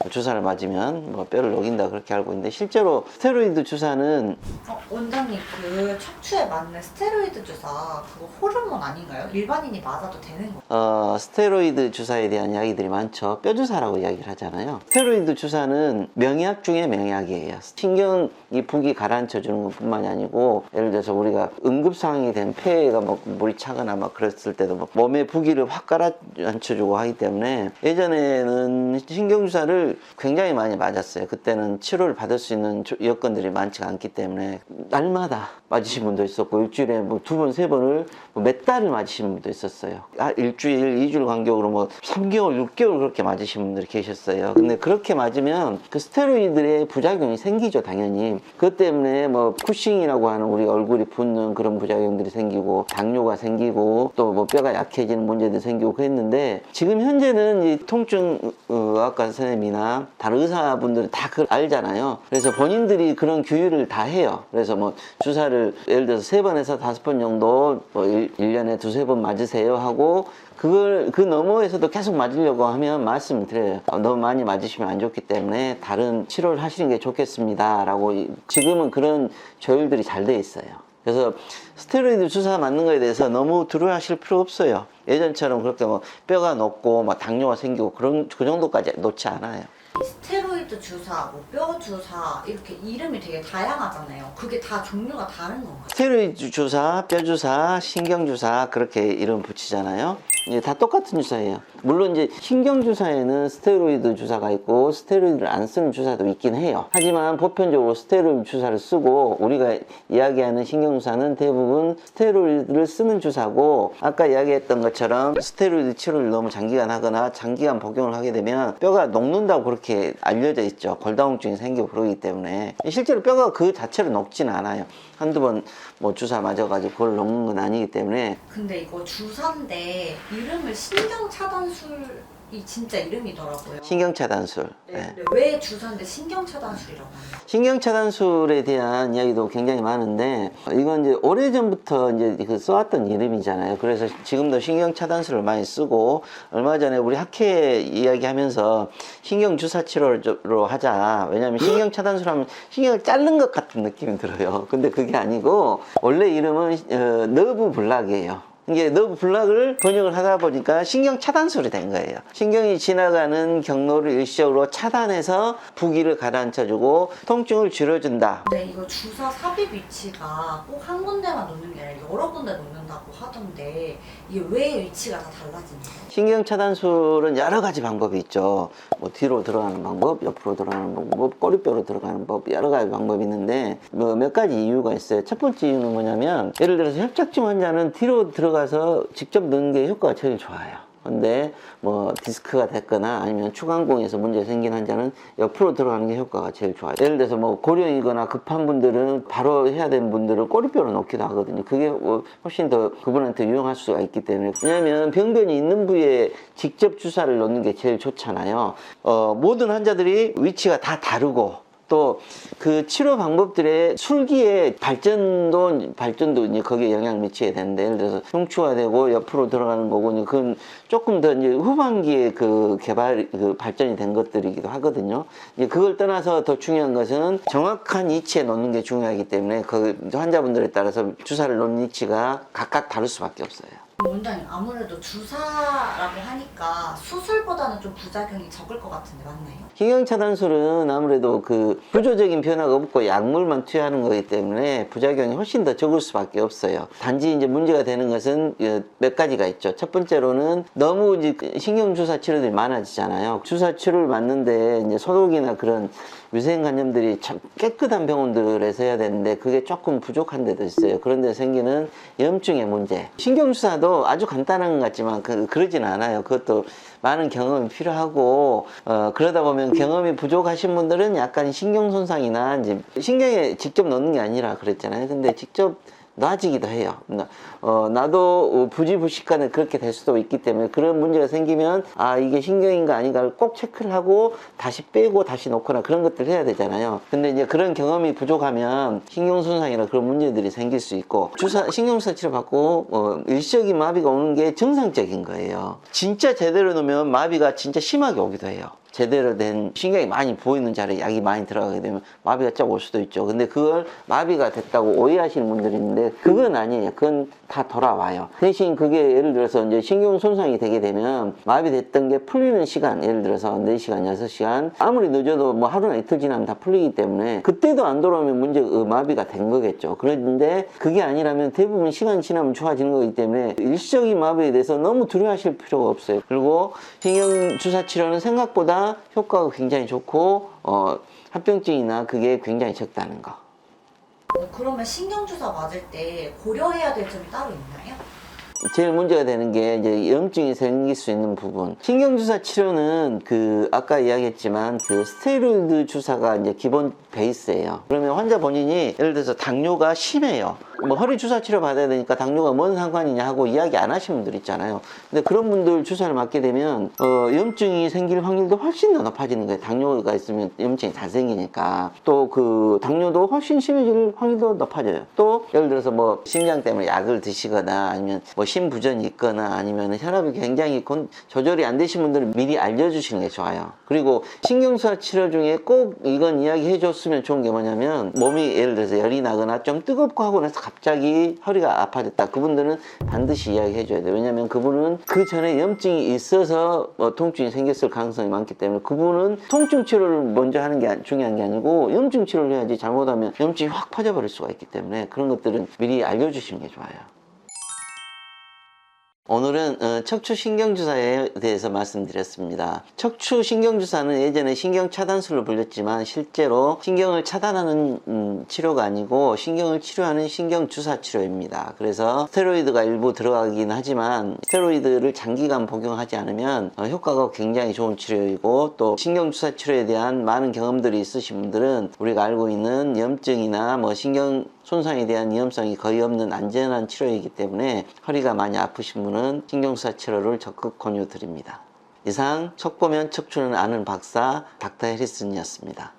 주사를 맞으면 뭐 뼈를 녹인다 그렇게 알고 있는데, 실제로 스테로이드 주사는 원장님, 그 척추에 맞는 스테로이드 주사 그거 호르몬 아닌가요? 일반인이 맞아도 되는 거예요? 스테로이드 주사에 대한 이야기들이 많죠. 뼈 주사라고 이야기를 하잖아요. 스테로이드 주사는 명약 중에 명약이에요. 신경이 북이 가라앉혀 주는 것뿐만이 아니고, 예를 들어서 우리가 응급 상황이 된 폐가 뭐 물이 차거나 막 그랬을 때도 뭐 몸에 부기를 확 가라앉혀 주고 하기 때문에, 예전에는 신경 주사를 굉장히 많이 맞았어요. 그때는 치료를 받을 수 있는 여건들이 많지가 않기 때문에 날마다 맞으신 분도 있었고, 일주일에 뭐 2번, 3번을 몇 달을 맞으신 분도 있었어요. 일주일, 2주일 간격으로 뭐 3개월, 6개월 그렇게 맞으신 분들이 계셨어요. 근데 그렇게 맞으면 그 스테로이드의 부작용이 생기죠, 당연히. 그것 때문에 뭐 쿠싱이라고 하는 우리 얼굴이 붓는 그런 부작용들이 생기고, 당뇨가 생기고, 또 뭐 뼈가 약해지는 문제도 생기고 그랬는데, 지금 현재는 이 통증의학과 선생님이나 다른 의사분들이 다 그걸 알잖아요. 그래서 본인들이 그런 규율을 다 해요. 그래서 뭐 주사를 예를 들어서 3번에서 5번 정도 뭐 1년에 2-3번 맞으세요 하고, 그걸 그 너머에서도 계속 맞으려고 하면 말씀을 드려요. 너무 많이 맞으시면 안 좋기 때문에 다른 치료를 하시는 게 좋겠습니다 라고. 지금은 그런 조율들이 잘 돼 있어요. 그래서 스테로이드 주사 맞는 거에 대해서 너무 두려워하실 필요 없어요. 예전처럼 그렇게 뭐 뼈가 녹고 막 당뇨가 생기고 그 정도까지 놓지 않아요. 스테로이드 주사, 뭐 뼈 주사 이렇게 이름이 되게 다양하잖아요. 그게 다 종류가 다른 건가요? 스테로이드 주사, 뼈 주사, 신경 주사 그렇게 이름 붙이잖아요. 이제 다 똑같은 주사예요. 물론 이제 신경 주사에는 스테로이드 주사가 있고 스테로이드를 안 쓰는 주사도 있긴 해요. 하지만 보편적으로 스테로이드 주사를 쓰고, 우리가 이야기하는 신경 주사는 대부분 스테로이드를 쓰는 주사고, 아까 이야기했던 것처럼 스테로이드 치료를 너무 장기간 하거나 장기간 복용을 하게 되면 뼈가 녹는다고 그렇게 알려져 있죠. 골다공증이 생기고 그러기 때문에. 실제로 뼈가 그 자체로 녹지는 않아요. 한두 번 뭐 주사 맞아가지고 그걸 녹는 건 아니기 때문에. 근데 이거 주사인데 이름을 신경차단술이 진짜 이름이더라고요. 신경차단술. 네. 왜 주사인데 신경차단술이라고 하나요? 신경차단술에 대한 이야기도 굉장히 많은데, 이건 이제 오래전부터 이제 그 써왔던 이름이잖아요. 그래서 지금도 신경차단술을 많이 쓰고, 얼마 전에 우리 학회 이야기하면서 신경주사 치료로 하자. 왜냐하면 신경차단술 하면 신경을 자른 것 같은 느낌이 들어요. 근데 그게 아니고, 원래 이름은 너브 블락이에요. 이게 너브 블락을 번역을 하다 보니까 신경 차단술이 된 거예요. 신경이 지나가는 경로를 일시적으로 차단해서 부기를 가라앉혀주고 통증을 줄여준다. 근데 이거 주사 삽입 위치가 꼭 한 군데만 놓는 게 아니라 여러 군데 놓는다고 하던데, 이게 왜 위치가 다 달라지는 거예요? 신경 차단술은 여러 가지 방법이 있죠. 뭐 뒤로 들어가는 방법, 옆으로 들어가는 방법, 꼬리뼈로 들어가는 법, 여러 가지 방법이 있는데, 뭐 몇 가지 이유가 있어요. 첫 번째 이유는 뭐냐면, 예를 들어서 협착증 환자는 뒤로 들어가서 직접 넣는 게 효과가 제일 좋아요. 근데 뭐 디스크가 됐거나 아니면 추간공에서 문제 생긴 환자는 옆으로 들어가는 게 효과가 제일 좋아요. 예를 들어서 뭐 고령이거나 급한 분들은, 바로 해야 되는 분들은 꼬리뼈로 넣기도 하거든요. 그게 훨씬 더 그분한테 유용할 수가 있기 때문에. 왜냐하면 병변이 있는 부위에 직접 주사를 넣는 게 제일 좋잖아요. 모든 환자들이 위치가 다 다르고, 또 그 치료 방법들의 술기의 발전도 이제 거기에 영향을 미치게 되는데, 예를 들어서 흉추가 되고 옆으로 들어가는 거고, 그건 조금 더 이제 후반기에 그 발전이 된 것들이기도 하거든요. 이제 그걸 떠나서 더 중요한 것은 정확한 위치에 놓는 게 중요하기 때문에, 그 환자분들에 따라서 주사를 놓는 위치가 각각 다를 수밖에 없어요. 원장님, 아무래도 주사라고 하니까 수술보다는 좀 부작용이 적을 것 같은데 맞나요? 신경차단술은 아무래도 그 구조적인 변화가 없고 약물만 투여하는 거기 때문에 부작용이 훨씬 더 적을 수밖에 없어요. 단지 이제 문제가 되는 것은 몇 가지가 있죠. 첫 번째로는 너무 이제 신경주사 치료들이 많아지잖아요. 주사 치료를 맞는데 이제 소독이나 그런 위생 간염들이 참 깨끗한 병원들에서 해야 되는데, 그게 조금 부족한 데도 있어요. 그런 데 생기는 염증의 문제. 신경주사도 아주 간단한 것 같지만 그러진 않아요. 그것도 많은 경험이 필요하고, 그러다 보면 경험이 부족하신 분들은 약간 신경 손상이나, 이제 신경에 직접 넣는 게 아니라 그랬잖아요. 근데 직접 놔지기도 해요. 나도 부지불식간에 그렇게 될 수도 있기 때문에, 그런 문제가 생기면 이게 신경인가 아닌가를 꼭 체크를 하고 다시 빼고 다시 놓거나 그런 것들을 해야 되잖아요. 근데 이제 그런 경험이 부족하면 신경손상이나 그런 문제들이 생길 수 있고, 신경주사 치료 받고 일시적인 마비가 오는 게 정상적인 거예요. 진짜 제대로 놓으면 마비가 진짜 심하게 오기도 해요. 제대로 된 신경이 많이 보이는 자리에 약이 많이 들어가게 되면 마비가 쫙 올 수도 있죠. 근데 그걸 마비가 됐다고 오해하시는 분들이 있는데 그건 아니에요. 그건 다 돌아와요. 대신 그게 예를 들어서 이제 신경 손상이 되게 되면 마비됐던 게 풀리는 시간, 예를 들어서 4시간, 6시간 아무리 늦어도 뭐 하루나 이틀 지나면 다 풀리기 때문에 그때도 안 돌아오면 문제가 마비가 된 거겠죠. 그런데 그게 아니라면 대부분 시간이 지나면 좋아지는 거기 때문에 일시적인 마비에 대해서 너무 두려워하실 필요가 없어요. 그리고 신경주사 치료는 생각보다 효과가 굉장히 좋고 합병증이나 그게 굉장히 적다는 거. 그러면 신경주사 맞을 때 고려해야 될 점이 따로 있나요? 제일 문제가 되는 게 이제 염증이 생길 수 있는 부분. 신경주사 치료는 아까 이야기했지만 스테로이드 주사가 이제 기본 베이스예요. 그러면 환자 본인이 예를 들어서 당뇨가 심해요. 뭐 허리 주사 치료 받아야 되니까 당뇨가 뭔 상관이냐 하고 이야기 안 하시는 분들 있잖아요. 근데 그런 분들 주사를 맞게 되면 염증이 생길 확률도 훨씬 더 높아지는 거예요. 당뇨가 있으면 염증이 잘 생기니까. 또 당뇨도 훨씬 심해질 확률도 높아져요. 또 예를 들어서 뭐 심장 때문에 약을 드시거나 아니면 뭐 심부전이 있거나 아니면 혈압이 굉장히 조절이 안 되신 분들은 미리 알려주시는 게 좋아요. 그리고 신경주사 치료 중에 꼭 이건 이야기해 줬으면 좋은 게 뭐냐면 몸이 예를 들어서 열이 나거나 좀 뜨겁고 하고 나서 갑자기 허리가 아파졌다. 그분들은 반드시 이야기해 줘야 돼요. 왜냐면 그분은 그 전에 염증이 있어서 통증이 생겼을 가능성이 많기 때문에 그분은 통증 치료를 먼저 하는 게 중요한 게 아니고 염증 치료를 해야지 잘못하면 염증이 확 퍼져버릴 수가 있기 때문에 그런 것들은 미리 알려주시는 게 좋아요. 오늘은 척추신경주사에 대해서 말씀드렸습니다. 척추신경주사는 예전에 신경차단술로 불렸지만 실제로 신경을 차단하는 치료가 아니고 신경을 치료하는 신경주사 치료입니다. 그래서 스테로이드가 일부 들어가긴 하지만 스테로이드를 장기간 복용하지 않으면 효과가 굉장히 좋은 치료이고 또 신경주사 치료에 대한 많은 경험들이 있으신 분들은 우리가 알고 있는 염증이나 뭐 신경 손상에 대한 위험성이 거의 없는 안전한 치료이기 때문에 허리가 많이 아프신 분은 신경주사 치료를 적극 권유드립니다. 이상 척 보면 척추는 아는 박사 닥터 해리슨이었습니다.